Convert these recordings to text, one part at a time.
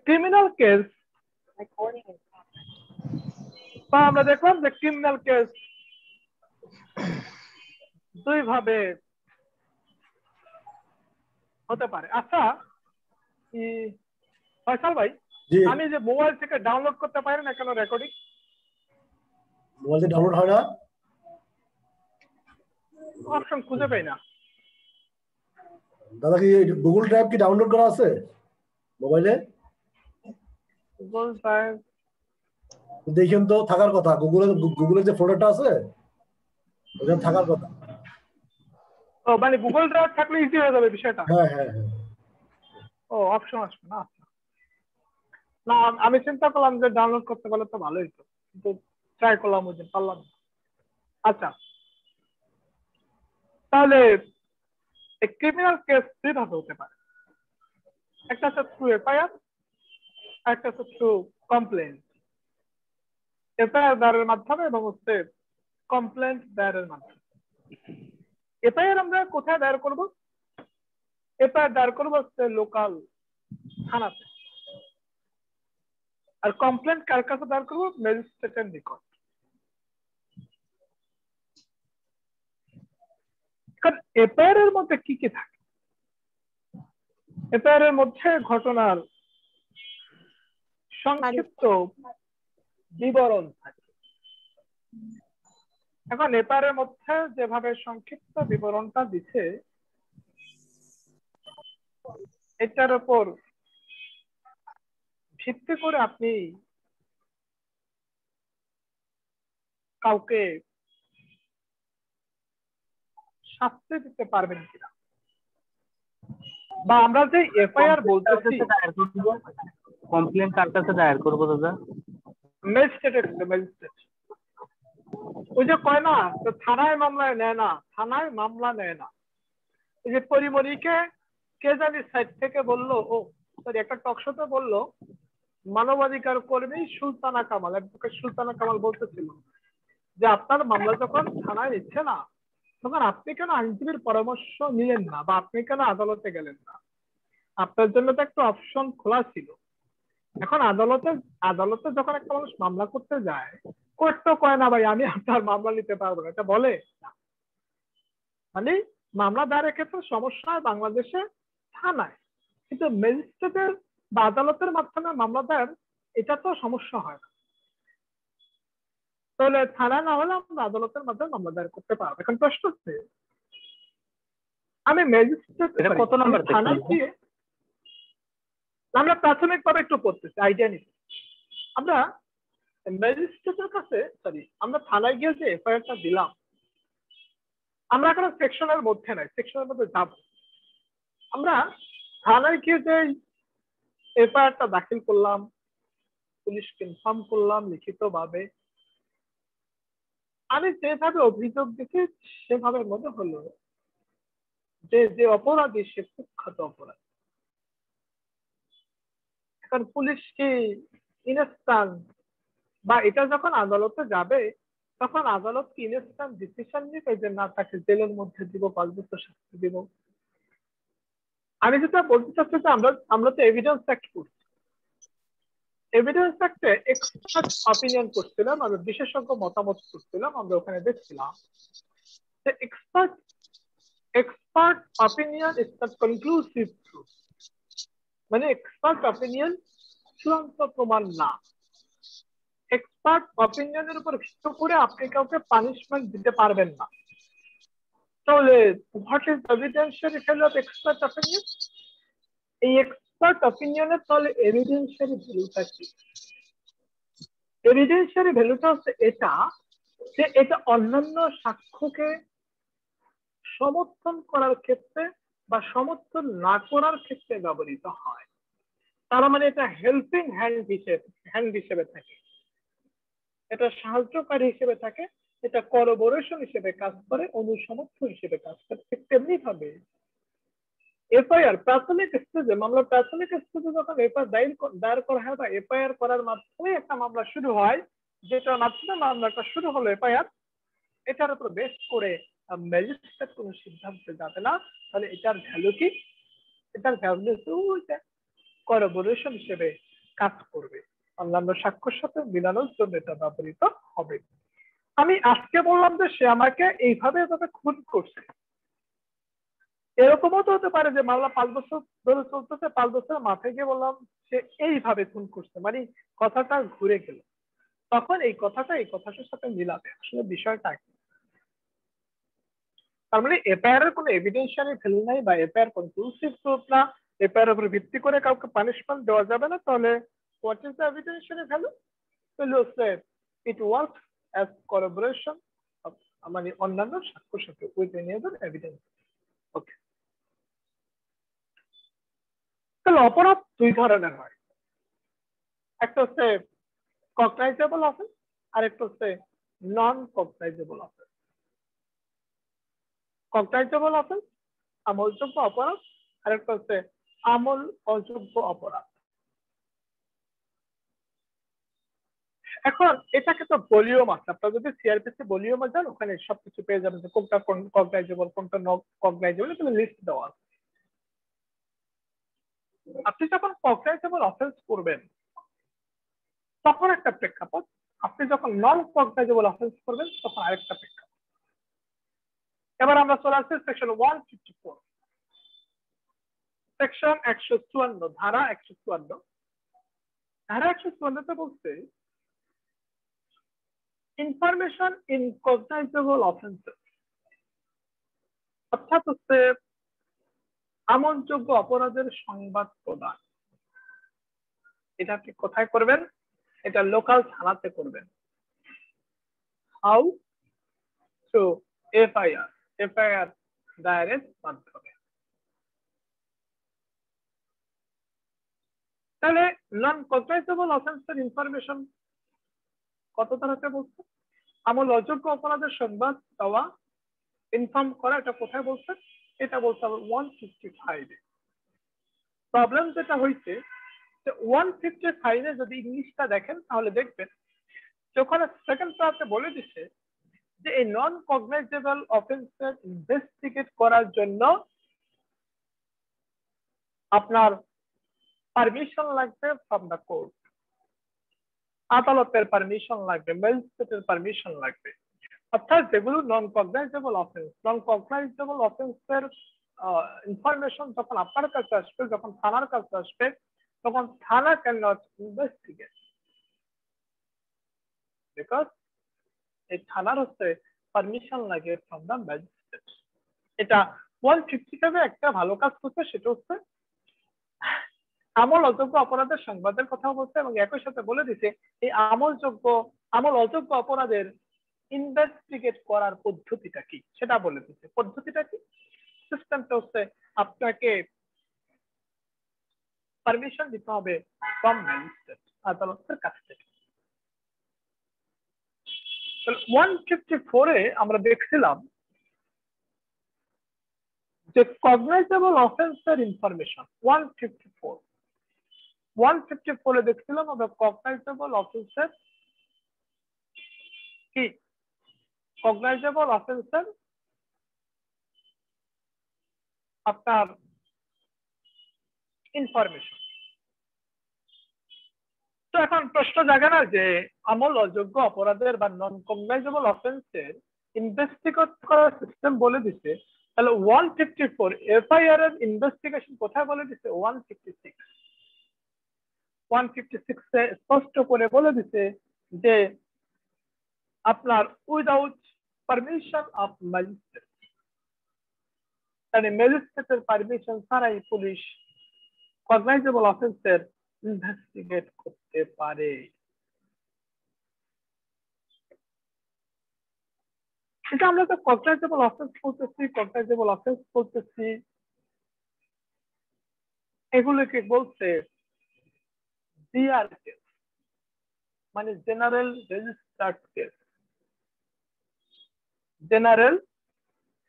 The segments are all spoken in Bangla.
ক্রিমিনাল কেস বা আমরা দেখলাম যে ক্রিমিনাল কেস দুই ভাবে হতে পারে। আচ্ছা ফয়সাল ভাই, আমি যে মোবাইল থেকে ডাউনলোড করতে পারি না কেন রেকর্ডিং? মোবাইল থেকে ডাউনলোড হয় না, অপশন খুঁজে পাই না। দাদা কি গুগল ড্রাইভ কি ডাউনলোড করা আছে মোবাইলে? গুগল ড্রাইভ দেখেন তো, থাকার কথা। গুগলের যে ফোল্ডারটা আছে ওখানে থাকার কথা। ও মানে গুগল ড্রাইভ থাকলে ইজি হয়ে যাবে বিষয়টা। হ্যাঁ হ্যাঁ হ্যাঁ। ও অপশন আসবে না? না আমি চিন্তা করলাম যে ডাউনলোড করতে পারলে তো ভালোই তো, কিন্তু ট্রাই করলাম ওই দিন পারলাম না। আচ্ছা তাহলে ক্রিমিনাল কেস দুই ভাবে হতে পারে, একটা হচ্ছে থ্রু এফআইআর, একটা হচ্ছে থ্রু কমপ্লেন। এফআইআর দায়েরের মাধ্যমে এবং হচ্ছে কমপ্লেন্ট দায়েরের মাধ্যমে। এফআইআর আমরা কোথায় দায়ের করব? এফআইআর দায়ের করবো হচ্ছে লোকাল থানাতে, আর কমপ্লেন্ট কার কাছে দায়ের করবো? ম্যাজিস্ট্রেটের নিকট। কারণ এফআইআর এর মধ্যে কি কি থাকে? এফআইআর এর মধ্যে ঘটনার সংক্ষিপ্ত বিবরণ থাকে। এখন এফআইআর এর মধ্যে যেভাবে সংক্ষিপ্ত বিবরণটা দিচ্ছে, এটার উপর ভিত্তি করে আপনি কাউকে শাস্তি দিতে পারবেন কিনা, বা আমরা যে এফআইআর বলতেছি কমপ্লেন কার কাছে দায়ের করবো দাদা? ম্যাজিস্ট্রেটের কাছে। ম্যাজিস্ট্রেট ওই যে কয় না থানায় মামলায় নেয় না, থানায় মামলা নেয় না। এই যে পরিমণিকে কে জানি সাইড থেকে বললো, ও সরি একটা টকশোতে বললো, মানবাধিকার কর্মী সুলতানা কামাল, অ্যাডভোকেট সুলতানা কামাল বলতেছিল যে আপনার মামলা যখন থানায় নিচ্ছে না, তখন আপনি কেন আইনজীবীর পরামর্শ নিলেন না, বা আপনি কেন আদালতে গেলেন না? আপনার জন্য তো একটা অপশন খোলা ছিল। এখন আদালতে যখন একটা মানুষ মামলা করতে যায়, কোর্ট তো কয় না ভাই আমি আপনার মামলা নিতে পারবো না, এটা বলে না। মানে মামলা দায়েরের ক্ষেত্রে সমস্যা হয় বাংলাদেশে থানায়, কিন্তু ম্যাজিস্ট্রেটের বা আদালতের মাধ্যমে মামলা দায়ের এটা তো সমস্যা হয় না। তাহলে থানায় না হলে আমরা আদালতের মাধ্যমে মামলা দায়ের করতে পারবো। এখন প্রশ্ন হচ্ছে আমি ম্যাজিস্ট্রেট কত নম্বর থানায় গিয়ে, আমরা প্রাথমিকভাবে একটু পড়তেছি আইডিয়া নিতে। আমরা ম্যাজিস্ট্রেটের কাছে আমরা থানায় গিয়ে যে এফআইআরটা দিলাম, আমরা এখন সেকশনের মধ্যে নাই, সেকশনের মধ্যে যাব। আমরা থানায় গিয়ে যে এফআইআরটা দাখিল করলাম, পুলিশকে ইনফর্ম করলাম লিখিত ভাবে, আমি যেভাবে অভিযোগ দিচ্ছি সেভাবে মনে হলো যে যে অপরাধী সে কুখ্যাত অপরাধী। এখন পুলিশ কি ইনস্ট্যান্ট, বা এটা যখন আদালতে যাবে তখন আদালত কি ইনস্ট্যান্ট ডিসিশন নিবে যে না তাকে জেলের মধ্যে দিব, 5 বছর শাস্তি দিব? আমি যেটা বলতে চাচ্ছি যে আমরা তো এভিডেন্স অ্যাক্ট করছি। এভিডেন্স অ্যাক্টে এক্সপার্ট অপিনিয়ন করছিলাম, আমরা বিশেষজ্ঞ মতামত করছিলাম, আমরা ওখানে দেখছিলাম যে expert opinion is not conclusive truth. মানে এক্সপার্ট অপিনিয়ন চূড়ান্ত প্রমাণ না। এক্সপার্ট অপিনিয়নের উপর ভিত্তি করে আপনি কাউকে পানিশমেন্ট দিতে পারবেন না। তাহলে what is evidentiary value of expert opinion? এই এক্সপার্ট অপিনিয়নের তাহলে এভিডেন্সিয়ারি ভ্যালুটা কি? এভিডেন্সিয়ারি ভ্যালুটা হচ্ছে এটা যে এটা অন্যান্য সাক্ষ্যকে সমর্থন করার ক্ষেত্রে বা সমর্থন না করার ক্ষেত্রে ব্যবহৃত হয়। তার মানে এটা হেল্পিং হ্যান্ড হিসেবে থাকে, এটা সাহায্যকারী হিসেবে থাকে, এটা করোবোরেশন হিসেবে কাজ করে, অনুসমর্থন হিসেবে কাজ করে। ঠিক তেমনি ভাবে এফআইআর প্রাথমিক স্টেজে, মামলা প্রাথমিক স্টেজে যখন এফআইআর দায়ের করা হয় বা এফআইআর করার মাধ্যমে একটা মামলা শুরু হয়, যেটার মাধ্যমে মামলাটা শুরু হলো এফআইআর, এটার উপর বেস করে ম্যাজিস্ট্রেট কোনো সিদ্ধান্তে যাবে না। তাহলে এটার ভ্যালু কি? এটার ভ্যালু করোবোরেশন হিসেবে কাজ করবে, অন্যান্য সাক্ষ্যের সাথে মিলানোর জন্য এটা ব্যবহৃত হবে। আমি আজকে বললাম যে সে আমাকে এইভাবে এভাবে খুন করছে, এরকমও তো হতে পারে যে মামলা 5 বছর ধরে চলতেছে, 5 বছর মাথায় গিয়ে বললাম সে এইভাবে খুন করছে, মানে কথাটা ঘুরে গেল, তখন এই কথাটা এই কথাটার সাথে মিলাবে আসলে বিষয়টা কি। তার মানে এফআইআর এর কোনো এভিডেন্সিয়ালি ভ্যালু নাই বা এফআইআর কনক্লুসিভ প্রুফ না, এফআইআর উপর ভিত্তি করে কাউকে পানিশমেন্ট দেওয়া যাবে না, তাহলে হোয়াট ইজ দ্য এভিডেন্সিয়ালি ভ্যালু? তাহলে হচ্ছে ইট ওয়ার্কস অ্যাজ করোবোরেশন, মানে অন্যান্য সাক্ষ্যের সাথে উইথ এনি আদার এভিডেন্স। ওকে, তাহলে অপরাধ দুই ধরনের হয়, একটা হচ্ছে কগনাইজেবল অফেন্স আর একটা হচ্ছে নন কগনাইজেবল অফেন্স। কগনাইজেবল অফেন্স আমলযোগ্য অপরাধ, আর একটা হচ্ছে আমল অযোগ্য অপরাধ। এখন এটাকে তো ভলিউম আছে, আপনারা যদি সিআরপিসি ভলিউমে যান ওখানে সবকিছু পেয়ে যাবেন যে কোনটা কগনাইজেবল কোনটা নন কগনাইজেবল, এগুলো লিস্ট দেওয়া আছে। আপনি যখন কগনাইজেবল অফেন্স করবেন তখন একটা প্রেক্ষাপট, আপনি যখন নন কগনাইজেবল অফেন্স করবেন তখন আরেকটা প্রেক্ষাপট। এবার আমরা চলে আসছি সেকশন 154, সেকশন 154, ধারা 154। ধারা 154 বলছে ইনফরমেশন ইন কগনাইজেবল অফেন্সেস, অর্থাৎ হচ্ছে আমলযোগ্য অপরাধের সংবাদ প্রদান। এটা আপনি কোথায় করবেন? এটা লোকাল থানাতে করবেন। হাউ? থ্রু এফআইআর, এফআইআর দায়েরের মাধ্যমে। তাহলে নন কগনাইজেবল অফেন্সের ইনফরমেশন কত ধারাতে বলছে? আমল অযোগ্য অপরাধের সংবাদ দেওয়া, ইনফর্ম করা, এটা কোথায় বলছে? এটা বলছে আবার 155 এ। প্রবলেম যেটা হয়েছে যে 155 এ যদি ইংলিশটা দেখেন তাহলে দেখবেন যখন সেকেন্ড প্যারাতে বলে দিচ্ছে যে এই নন কগনাইজেবল অফেন্সের ইনভেস্টিগেট করার জন্য আপনার পারমিশন লাগবে ফ্রম দ্য কোর্ট, আদালতের পারমিশন লাগবে, ম্যাজিস্ট্রেটের পারমিশন লাগবে। অর্থাৎ যেগুলো নন কগনাইজেবল অফেন্স, নন কগনাইজেবল অফেন্সের ইনফরমেশন যখন আপনার কাছে আসবে, যখন থানার কাছে আসবে, তখন থানা ক্যান নট ইনভেস্টিগেট, বিকজ এই থানার হচ্ছে পারমিশন লাগে ফ্রম দ্য ম্যাজিস্ট্রেট। এটা 155 একটা ভালো কাজ করছে, সেটা হচ্ছে আমল অযোগ্য অপরাধের সংবাদের কথা বলছে এবং একই সাথে বলে দিছে এই আমল অযোগ্য অপরাধের ইনভেস্টিগেট করার পদ্ধতিটা কি সেটা বলে দিচ্ছে। পদ্ধতিটা কি? সিস্টেমটা হচ্ছে আপনাকে পারমিশন দিতে হবে ফ্রম ম্যাজিস্ট্রেট, আদালতের কাছ থেকে। 154 এ আমরা দেখছিলাম যে কগনাইজেবল অফেন্সের ইনফরমেশন 154 এ দেখছিলাম আমরা কগনাইজেবল অফেন্সের কি, কগনাইজেবল অফেন্সের আপনার ইনফরমেশন। তো এখন প্রশ্ন জাগে না যে আমল অযোগ্য অপরাধের বা নন কগনাইজেবল অফেন্সের ইনভেস্টিগেট করার সিস্টেম বলে দিছে, তাহলে 154 এফআইআর এর ইনভেস্টিগেশন কোথায় বলে দিছে? 156 এ স্পষ্ট করে বলে দিছে যে আপনার উইদাউট পারমিশন অফ ম্যাজিস্ট্রেট, মানে ম্যাজিস্ট্রেটের পারমিশন ছাড়াই পুলিশ কগনাইজেবল অফেন্সের ইনভেস্টিগেট করতে পারে। সেটা আমরা তো কগনাইজেবল অফেন্স বলতেছি, এগুলোকে বলছে জিআর কেস, মানে general registered case, general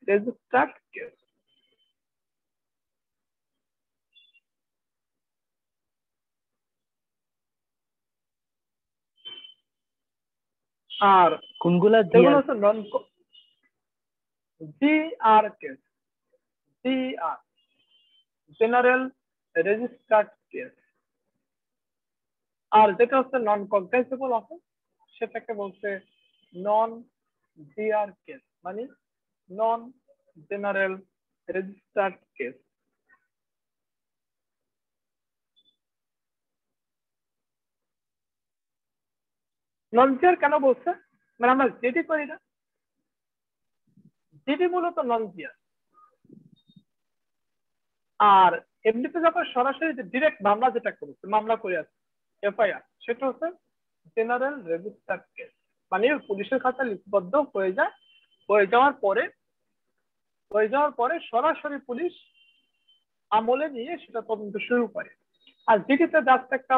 registered case. আর কোনগুলা যেগুলো হচ্ছে non GR case, GR general registered case, আর যেটা হচ্ছে নন কগনাইজেবল অফেন্স সেটাকে বলছে নন জিআর কেস, মানে নন জেনারেল রেজিস্টার্ড কেস। নন জিআর কেন বলছে? মানে আমরা জিডি করি না, জিডি মূলত নন জিআর। আর এমনিতে যখন সরাসরি ডিরেক্ট মামলা যেটা করেছে, মামলা করে আছে এফআইআর, সেটা হচ্ছে জেনারেল রেজিস্টার্ড কেস, মানে পুলিশের খাতায় লিপিবদ্ধ হয়ে যাওয়ার পরে সরাসরি পুলিশ আমলে নিয়ে সেটা তদন্ত শুরু করে। আর জিডিতে জাস্ট একটা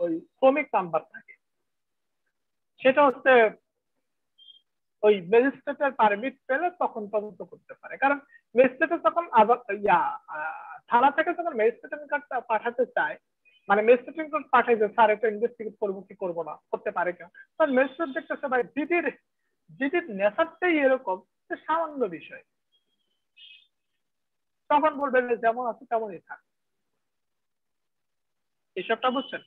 ওই ক্রমিক নাম্বার থাকে, সেটা হচ্ছে ওই ম্যাজিস্ট্রেটের পারমিট পেলে তখন তদন্ত করতে পারে। কারণ ম্যাজিস্ট্রেটের তখন থানা থেকে যখন ম্যাজিস্ট্রেটের কাছে পাঠাতে চায়, মানে ম্যাজিস্ট্রেটের কাছে পাঠাই যে স্যার এটা ইনভেস্টিগেট করবো কি করবো না, করতে পারে কেন, তখন ম্যাজিস্ট্রেট দেখতেছে ভাই জিডির নেশারটাই এরকম যে সামান্য বিষয়, তখন বলবে যে যেমন আছে তেমনই থাক। এসবটা বুঝছেন?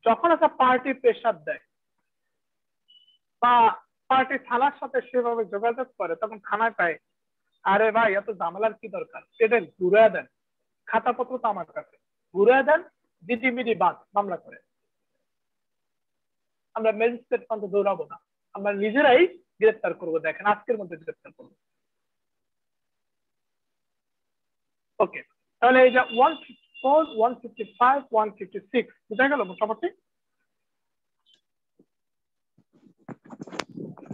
যখন একটা পার্টি প্রেশার দেয় বা পার্টি থানার সাথে সেভাবে যোগাযোগ করে, তখন থানায় পায় আরে ভাই এত ঝামেলার কি দরকার, এটা ঘুরে দেন, খাতাপত্র তো আমার কাছে, ঘুরে দেন, জিটিমিটি বাদ মামলা করে। আমরা ম্যাজিস্ট্রেট পর্যন্ত দৌড়াবো না, আমরা নিজেরাই গ্রেফতার করবো, দেখেন আজকের মধ্যে গ্রেফতার করবো। ওকে, তাহলে এই যে 154, 155, 156 বুঝা গেল মোটামুটি?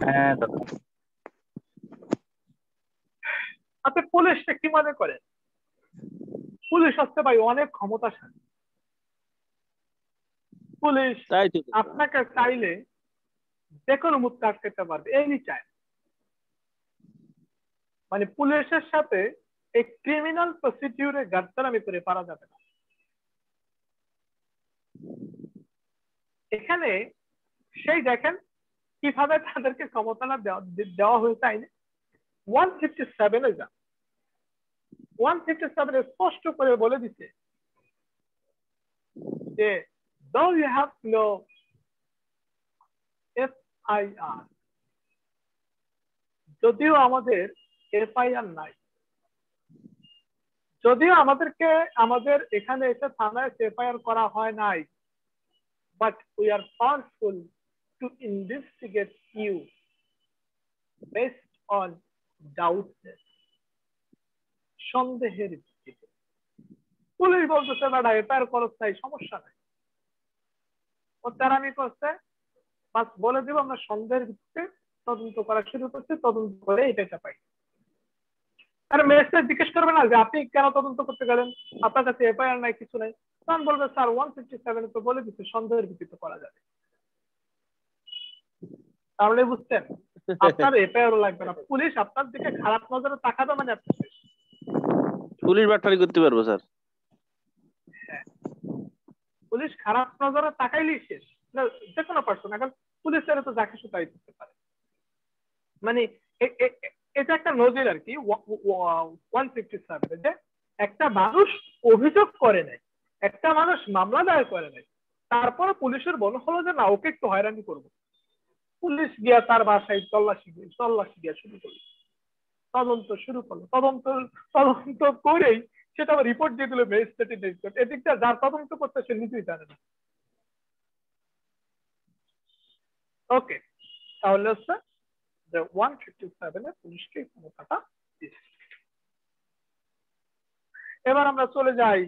হ্যাঁ দাদা। আপনি পুলিশটা কি মনে করেন? পুলিশ হচ্ছে ভাই অনেক ক্ষমতাশালী। পুলিশ তাই তো আপনাকে চাইলে যে কোনো মুহূর্তে আটকাতে পারবে, এনি চাই। মানে পুলিশের সাথে এই ক্রিমিনাল প্রসিডিউরে গাদ্দারামি করে পারা যাবে না। এখানে সেই দেখেন কিভাবে তাদেরকে ক্ষমতাটা দেওয়া হয়েছে আইনে। 157 যা 157 স্পষ্ট করে বলে দিচ্ছে যে though you have no FIR, যদিও আমাদের FIR নাই, যদিও আমাদের এখানে এসে থানায় FIR করা হয় নাই, but we are powerful to investigate you based on doubtness, সন্দেহের ভিত্তিতে। পুলিশ বলতেছে ম্যাডাম FIR খরচ নাই, সমস্যা নাই, ও তেরামি করছে, বাস বলে দিব আমরা সন্দেহের ভিত্তিতে তদন্ত করা শুরু করছি, তদন্ত করে এটা পাই। আর ম্যাজিস্ট্রেট জিজ্ঞেস করবে না যে আপনি কেন তদন্ত করতে গেলেন, আপনার কাছে FIR নাই, কিছু নাই, তখন বলবে স্যার 157 তো বলে দিচ্ছে সন্দেহের ভিত্তিতে করা যাবে। তাহলে বুঝছেন আপনার FIR লাগবে না, পুলিশ আপনার দিকে খারাপ নজরে তাকাবে মানে আপনি শেষ। পুলিশ বাটপারি করতে পারবো স্যার। হ্যাঁ, পুলিশ খারাপ নজরে তাকাইলেই শেষ। যে কোনো পার্সন, এখন পুলিশের তো যা কিছু তাই করতে পারে। মানে এটা একটা নজির আর কি 157, যে একটা মানুষ অভিযোগ করে নাই, একটা মানুষ মামলা দায়ের করে নাই, তারপরে পুলিশের মনে হলো যে না ওকে একটু হয়রানি করবো, পুলিশ গিয়া তার বাসায় তল্লাশি গিয়া শুরু করলো, তদন্ত শুরু করলো, তদন্ত করেই সেটা রিপোর্ট দিয়ে দিল ম্যাজিস্ট্রেট। এদিকটা যার তদন্ত করতে সে নিজেই জানে না। ওকে, তাহলে হচ্ছে যে 157 পুলিশকে ক্ষমতাটা দিয়েছে। এবার আমরা চলে যাই,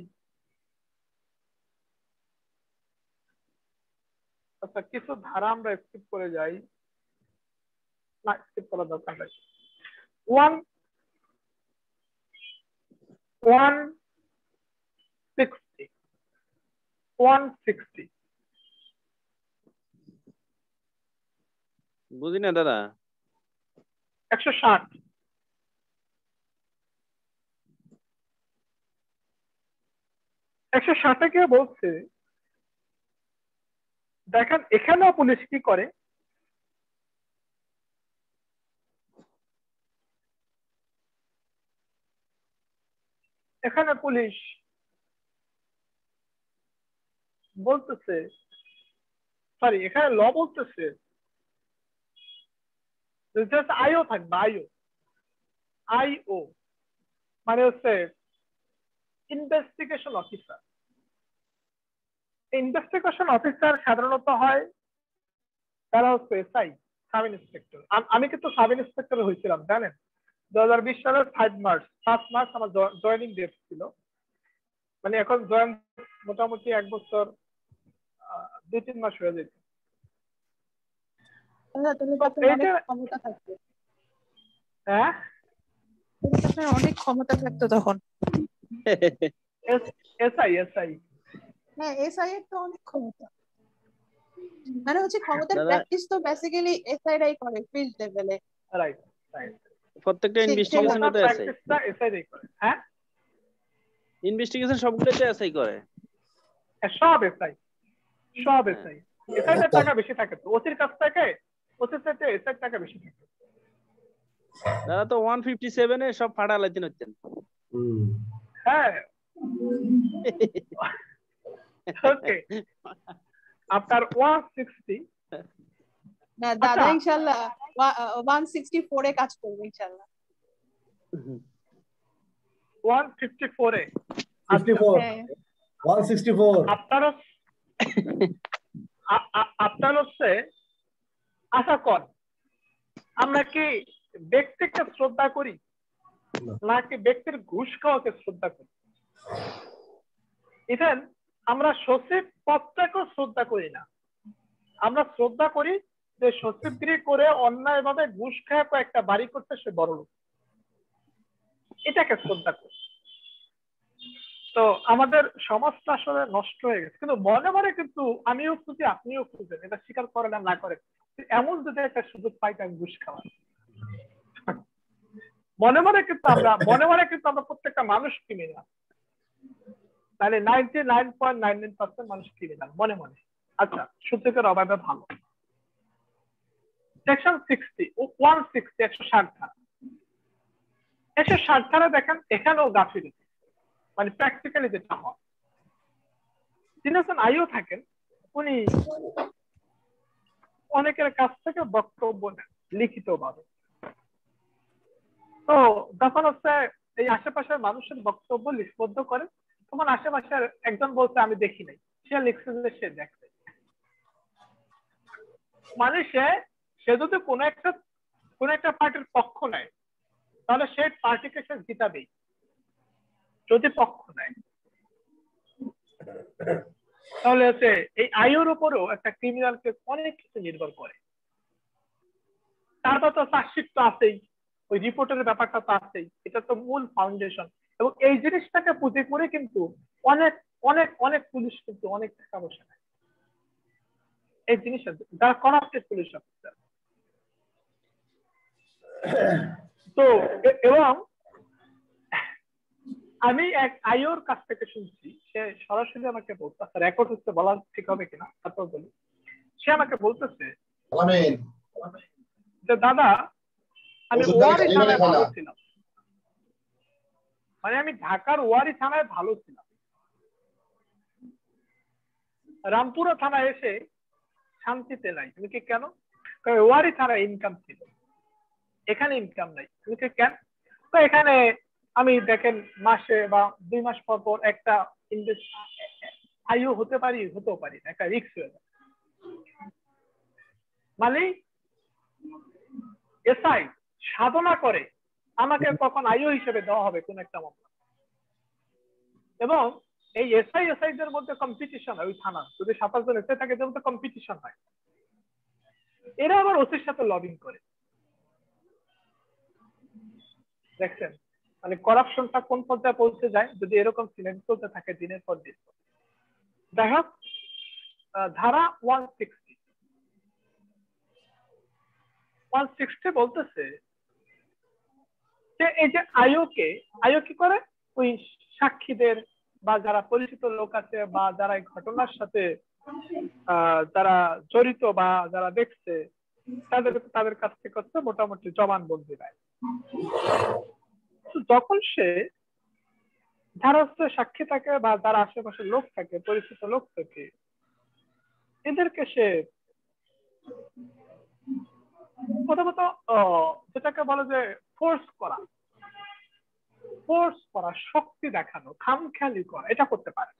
আচ্ছা কিছু ধারা আমরা স্কিপ করে যাই, না স্কিপ করার দরকার নাই। 160 বুঝি না দাদা। 160 160 কে বলছে, দেখেন এখানেও পুলিশ কি করে, এখানে পুলিশ বলতেছে সরি এখানে ল বলতেছে জাস্ট আইও থাকবে, আইও আইও মানে হচ্ছে ইনভেস্টিগেশন অফিসার। ইনভেস্টিগেশন অফিসার সাধারণত হয় তারা হচ্ছে এসআই, সাব ইন্সপেক্টর। আমি কিন্তু সাব ইন্সপেক্টর হয়েছিলাম জানেন 2020 সালের 5 মার্চ আমার জয়েনিং ডেট ছিল। মানে এখন জয়েন মোটামুটি 1 বছর 2-3 মাস হয়ে যেত। হ্যাঁ অনেক ক্ষমতা থাকতো তখন। এসআই এসআই হ্যাঁ এসআই এর তো অনেক ক্ষমতা, মানে হচ্ছে ক্ষমতার প্র্যাকটিস তো বেসিক্যালি এসআই রাই করে ফিল্ড লেভেলে। Right right. প্রত্যেকটা ইনভেস্টিগেশন তো এসআই, এসআই রাই করে। হ্যাঁ ইনভেস্টিগেশন সবগুলোতে এসআই করে, সব এসআই সব এসআই। এসআইদের টাকা বেশি থাকে তো ওসির কাছ থেকে, ওসির থেকে এসআই টাকা বেশি থাকে। দাদা তো 157 এ সব ফাটা লাইতেন হতেন। হ্যাঁ ওকে আপনার 160 না দাদা ইনশাআল্লাহ 164 এ কাজ করবে ইনশাআল্লাহ। 154 এ 164 আপনার হচ্ছে আশা কর আমরা কি ব্যক্তিকে শ্রদ্ধা করি নাকি ব্যক্তির ঘুষ খাওয়াকে শ্রদ্ধা করি? ইভেন আমরা সচিব পদটাকেও শ্রদ্ধা করি না, আমরা শ্রদ্ধা করি যে সচিবগিরি করে অন্যায় ভাবে ঘুষ খায় একটা বাড়ি করতে সে বড় লোক, এটাকে শ্রদ্ধা করি। তো আমাদের সমাজটা আসলে নষ্ট হয়ে গেছে। কিন্তু মনে মনে কিন্তু আমিও খুঁজি আপনিও খুঁজেন, এটা স্বীকার করেন না করে এমন যদি একটা সুযোগ পাই আমি ঘুষ খাওয়া মনে মনে কিন্তু আমরা প্রত্যেকটা মানুষ ক্রিমিনাল, তাহলে 99.99% মানুষ ক্রিমিনাল মনে মনে। আচ্ছা সুযোগের অভাবে ভালো। সেকশন 160 160 ধারা 160 ধারা দেখেন এখানেও গাফিলতি, মানে প্র্যাকটিক্যালি যেটা হয় যিনি আইও থাকেন উনি অনেকের কাছ থেকে বক্তব্য নেন লিখিত ভাবে। তো যখন হচ্ছে এই আশেপাশের মানুষের বক্তব্য লিপিবদ্ধ করেন তখন আশেপাশের একজন বলছে আমি দেখি নাই, সে লিখছে যে সে দেখছে। মানে সে যদি কোনো একটা পার্টির পক্ষ নেয় তাহলে সেই পার্টিকে সে জিতাবেই যদি পক্ষ নেয়। তাহলে হচ্ছে এই আইওর উপরও একটা ক্রিমিনালকে অনেক কিছু নির্ভর করে। তারপর তো চার্জশিট তো আছেই, ওই রিপোর্টের ব্যাপারটা তো আছেই, এটা তো মূল ফাউন্ডেশন। এবং এই জিনিসটাকে পুঁজি করে কিন্তু অনেক অনেক অনেক পুলিশ কিন্তু অনেক টাকা পয়সা নেয় এই জিনিসটা, যারা করাপ্টেড পুলিশ অফিসার। তো এবং আমি এক আইওর কাছ থেকে শুনছি, সে সরাসরি আমাকে বলতেছে, রেকর্ড হচ্ছে বলা ঠিক হবে কিনা তারপর বলি। সে আমাকে বলতেছে যে দাদা আমি ওয়ারি থানায় ভালো ছিলাম, মানে আমি ঢাকার ওয়ারি থানায় ভালো ছিলাম, রামপুরা থানায় এসে শান্তিতে নাই। তুমি কি কেন? ওয়ারি থানায় ইনকাম ছিল, এখানে ইনকাম নাই। তুমি কি কেন? তো এখানে আমি দেখেন মাসে বা 2 মাস পর পর একটা আইও হতেও পারি একটা রিস্ক হয়ে যায়। মানে এসআই সাধনা করে আমাকে কখন আইও হিসেবে দেওয়া হবে কোন একটা মামলা। এবং এই এসআইদের মধ্যে কম্পিটিশন হয়, ওই থানা যদি 27 জন এসআই থাকে এদের মধ্যে কম্পিটিশন হয়। এরা আবার ওসির সাথে লবিং করে। দেখছেন মানে করাপশনটা কোন পর্যায়ে পৌঁছে যায় যদি এরকম সিনেম চলতে থাকে দিনের পর দিন। যাই হোক ধারা 160 বলতেছে যে এই যে আইও কি করে ওই সাক্ষীদের বা যারা পরিচিত লোক আছে বা যারা এই ঘটনার সাথে যারা জড়িত বা যারা দেখছে তাদের কাছ থেকে হচ্ছে মোটামুটি জবানবন্দি দেয়। যখন সে যারা হচ্ছে সাক্ষী থাকে বা যারা আশেপাশে লোক থাকে পরিচিত লোক থাকে এদেরকে সে প্রথমত যেটাকে বলে যে ফোর্স করা, শক্তি দেখানো, খামখেয়ালি করা, এটা করতে পারে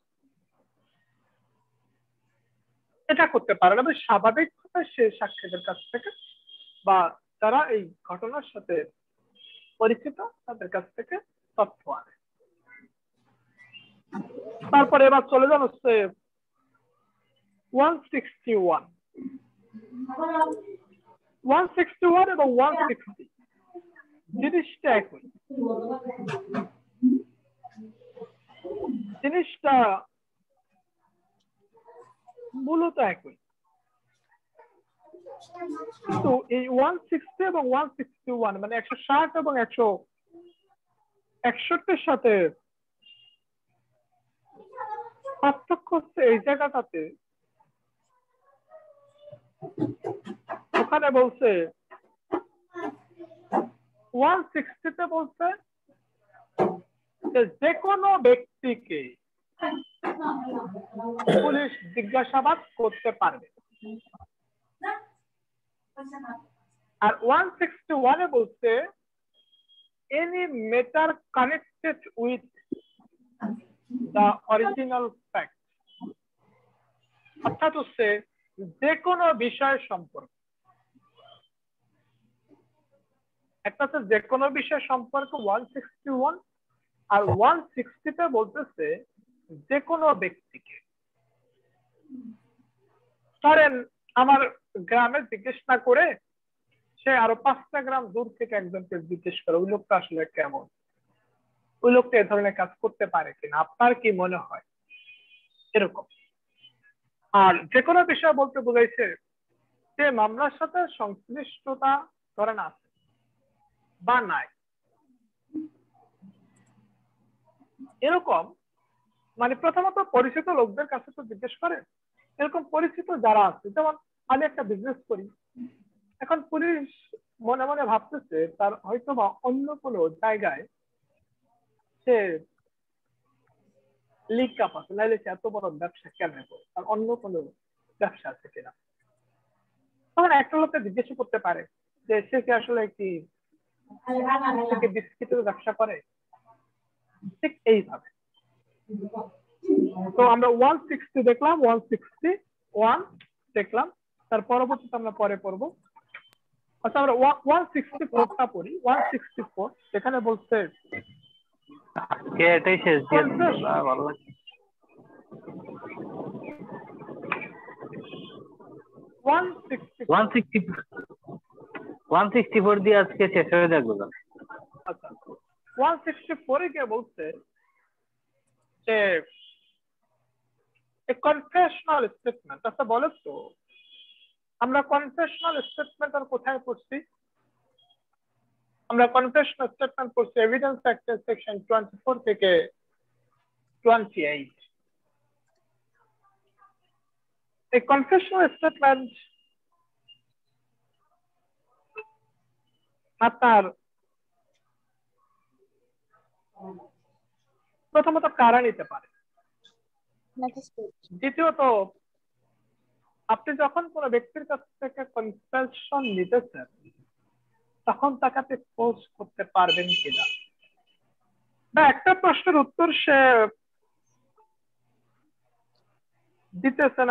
না। স্বাভাবিকভাবে সে সাক্ষীদের কাছ থেকে বা যারা এই ঘটনার সাথে পরিচিত তাদের কাছ থেকে তথ্য আনে। তারপরে এবার চলে যান হচ্ছে 161 এবং 160 জিনিসটা একই, জিনিসটা মূলত একই, কিন্তু এই 160 এবং 161 মানে 160 এবং 161 সাথে পার্থক্য হচ্ছে এই জায়গাটাতে ওখানে বলছে 160 বলছে যে কোনো ব্যক্তিকে পুলিশ জিজ্ঞাসাবাদ করতে পারবে, আর 161 বলছে any matter connected with the original fact, অর্থাৎ হচ্ছে যে কোনো বিষয় সম্পর্কে, একটা হচ্ছে যে কোনো বিষয় সম্পর্কে 161 আর 160 বলতেছে যে কোনো ব্যক্তিকে। ধরেন আমার গ্রামে জিজ্ঞেস না করে সে আরো 5টা গ্রাম দূর থেকে একজনকে জিজ্ঞেস করে ওই লোকটা আসলে কেমন, ওই লোকটা এ ধরনের কাজ করতে পারে কিনা, আপনার কি মনে হয়, এরকম। আর যে কোনো বিষয় বলতে বোঝাইছে যে মামলার সাথে সংশ্লিষ্টতা ধরেন আছে বা নাই, এরকম। মানে প্রথমত পরিচিত লোকদের কাছে তো জিজ্ঞেস করে, এরকম পরিচিত যারা আছে, যেমন আমি একটা বিজনেস করি, এখন পুলিশ মনে মনে ভাবতেছে তার হয়তো বা অন্য কোনো জায়গায় সে লিক কাপ আছে, নাইলে সে এত বড় ব্যবসা কেন করে, তার অন্য কোনো ব্যবসা আছে কিনা। তখন একটা লোককে জিজ্ঞেস করতে পারে যে সে কি আসলে কি বিস্কিটের ব্যবসা করে, ঠিক এইভাবে। তো আমরা 160 দেখলাম, 161 দেখলাম, তার পরবর্তীতে আমরা পরে পড়বো। আচ্ছা আমরা 164টা পড়ি। 164 এখানে বলছে এটাই শেষ দিয়ে ভালো লাগে। 164 দিয়ে আজকে শেষ হয়ে যাবে। আচ্ছা 164 কে বলছে যে কনফেশনাল স্টেটমেন্ট। আচ্ছা বলো তো আমরা কনফেশনাল স্টেটমেন্ট আর কোথায় পড়ছি? আমরা কনফেশনাল স্টেটমেন্ট পড়ছি এভিডেন্স অ্যাক্টের সেকশন 24 থেকে 28। এই কনফেশনাল স্টেটমেন্ট আপনার প্রথমত কারা নিতে পারে, দ্বিতীয়ত আপনি যখন কোনো ব্যক্তির কাছ থেকে কনফেশন নিতেছেন তখন তাকে ফোর্স করতে পারবেন কিনা। একটা প্রশ্নের উত্তর সে দিতেছে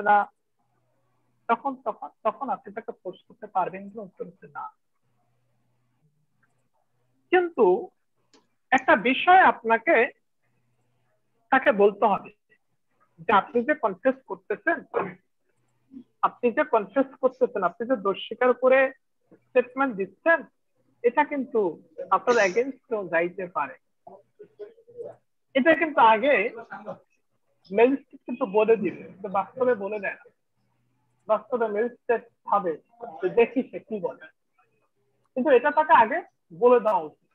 না, তখন আপনি তাকে ফোর্স করতে পারবেন কিনা, উত্তর হচ্ছে না। কিন্তু একটা বিষয় আপনাকে তাকে বলতে হবে যে আপনি যে কনফেস করতেছেন, আপনি যে দোষ স্বীকার করে স্টেটমেন্ট দিচ্ছেন, এটা কিন্তু আপনার এগেইনস্ট যাইতে পারে। এটা কিন্তু আগে ম্যাজিস্ট্রেট কিন্তু বলে দিবে, বাস্তবে বলে দেয় না। বাস্তবে ম্যাজিস্ট্রেট ভাবে যে দেখি সে কি বলে, কিন্তু এটা তাকে আগে বলে দেওয়া উচিত,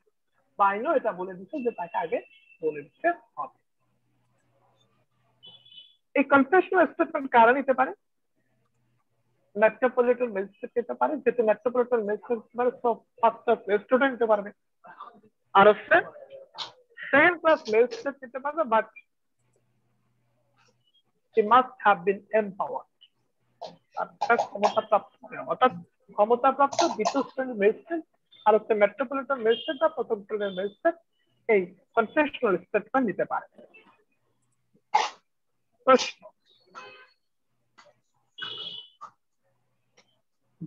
বা আইনও এটা বলে দিচ্ছে যে তাকে আগে বলে দিতে হবে। এই কনফেশনাল স্টেটমেন্ট কারা নিতে পারে? মেট্রোপলিটন ম্যাজিস্ট্রেট নিতে পারে, যেহেতু মেট্রোপলিটন ম্যাজিস্ট্রেট সব 5টা স্টুডেন্ট নিতে পারবে, আর হচ্ছে সেকেন্ড ক্লাস ম্যাজিস্ট্রেট নিতে পারবে, but he must have been empowered. তার ক্ষমতাপ্রাপ্ত, অর্থাৎ ক্ষমতাপ্রাপ্ত দ্বিতীয় শ্রেণীর ম্যাজিস্ট্রেট আর হচ্ছে মেট্রোপলিটন ম্যাজিস্ট্রেট বা প্রথম শ্রেণীর ম্যাজিস্ট্রেট এই কনফেশনাল স্টেটমেন্ট নিতে পারে। প্রশ্ন,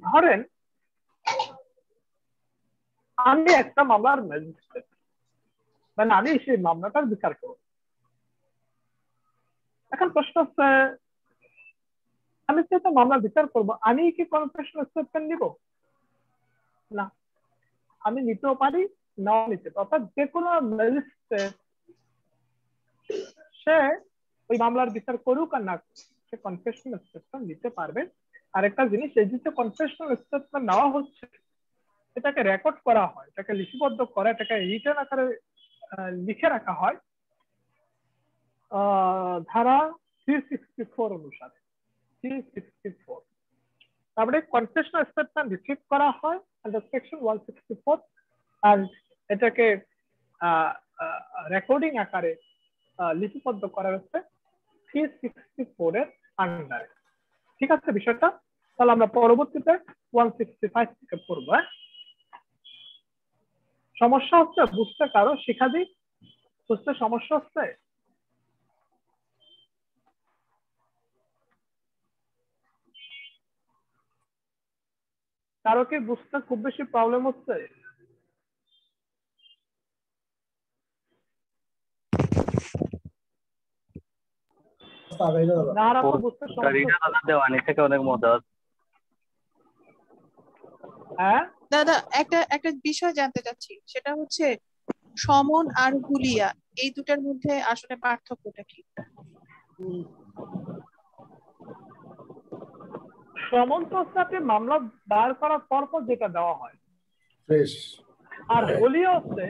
ধরেন আমি একটা মামলার ম্যাজিস্ট্রেট, মানে আমি সেই মামলাটার বিচার করব। এখন প্রশ্ন হচ্ছে, আমি যেহেতু মামলা বিচার করব, আমি কি কনফেশনাল স্টেটমেন্ট নিব? না, আমি নিতেও পারি, নাও নিতে পারি। অর্থাৎ যে কোনো ম্যাজিস্ট্রেট সে ওই মামলার বিচার করুক আর না সে কনফেশনাল স্টেটমেন্ট নিতে পারবে। আরেকটা জিনিস, এই যে কনফেশনাল স্টেটমেন্ট নেওয়া হচ্ছে এটাকে রেকর্ড করা হয়, এটাকে লিপিবদ্ধ করা, এটাকে রিটেন আকারে লিখে রাখা হয় ধারা 364 অনুসারে। 364 তারপরে কনফেশনাল স্টেটমেন্ট রিসিভ করা হয় আন্ডার সেকশন 164 আর এটাকে রেকর্ডিং আকারে লিপিবদ্ধ করা হচ্ছে 364 এর আন্ডারে। ঠিক আছে বিষয়টা? তাহলে আমরা পরবর্তীতে 165 থেকে পড়বো। সমস্যা হচ্ছে বুঝতে, কারো শিক্ষাদি বুঝতে সমস্যা হচ্ছে? কারো কি বুঝতে খুব বেশি প্রবলেম হচ্ছে? না, বুঝতে সমস্যা দেওয়ানি থেকে অনেক মজা। হ্যাঁ দাদা, একটা বিষয় জানতে চাচ্ছি, সেটা হচ্ছে সমন আর হুলিয়া এই দুটার মধ্যে আসলে পার্থক্যটা কি? সমন তো হচ্ছে মামলা দায়ের করার পর যেটা দেওয়া হয়, আর হুলিয়া হচ্ছে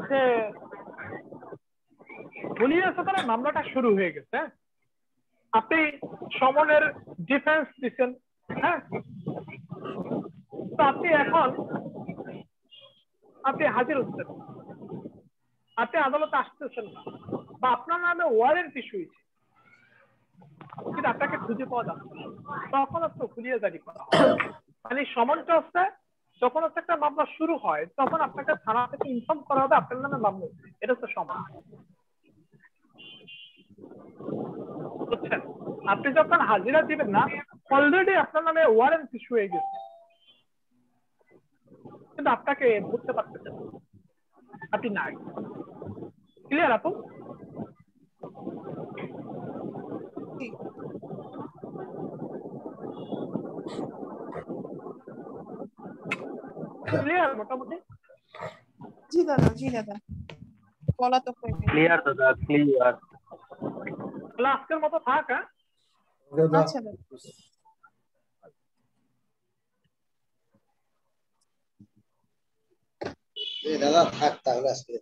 যে হুলিয়া হচ্ছে মামলাটা শুরু হয়ে গেছে, আপনি সমনের ডিফেন্স দিচ্ছেন, হ্যাঁ, তো আপনি এখন হাজির হচ্ছেন, আপনি আদালতে আসতেছেন না, বা আপনার নামে ওয়ারেন্ট ইস্যু হয়েছে কিন্তু আপনাকে খুঁজে পাওয়া যাচ্ছে না, তখন হচ্ছে হুলিয়া জারি করা হয়। মানে সমনটা হচ্ছে যখন হচ্ছে একটা মামলা শুরু হয় তখন আপনাকে থানা থেকে ইনফর্ম করা হবে আপনার নামে মামলা, এটা হচ্ছে সমন। বুঝছেন? আপনি যখন হাজিরা দিবেন না, অলরেডি আপনার নামে ওয়ারেন্ট ইস্যু হয়ে গেছে, কিন্তু আপনাকে বুঝতে পারতেছেন আপনি নাই। ক্লিয়ার আপু? ক্লিয়ার মোটামুটি? জি দাদা, জি দাদা, বলা তো ক্লিয়ার দাদা, ক্লিয়ার। তাহলে আজকের মতো থাক। হ্যাঁ, আচ্ছা দাদা। দাদা থাক তাহলে আজকে।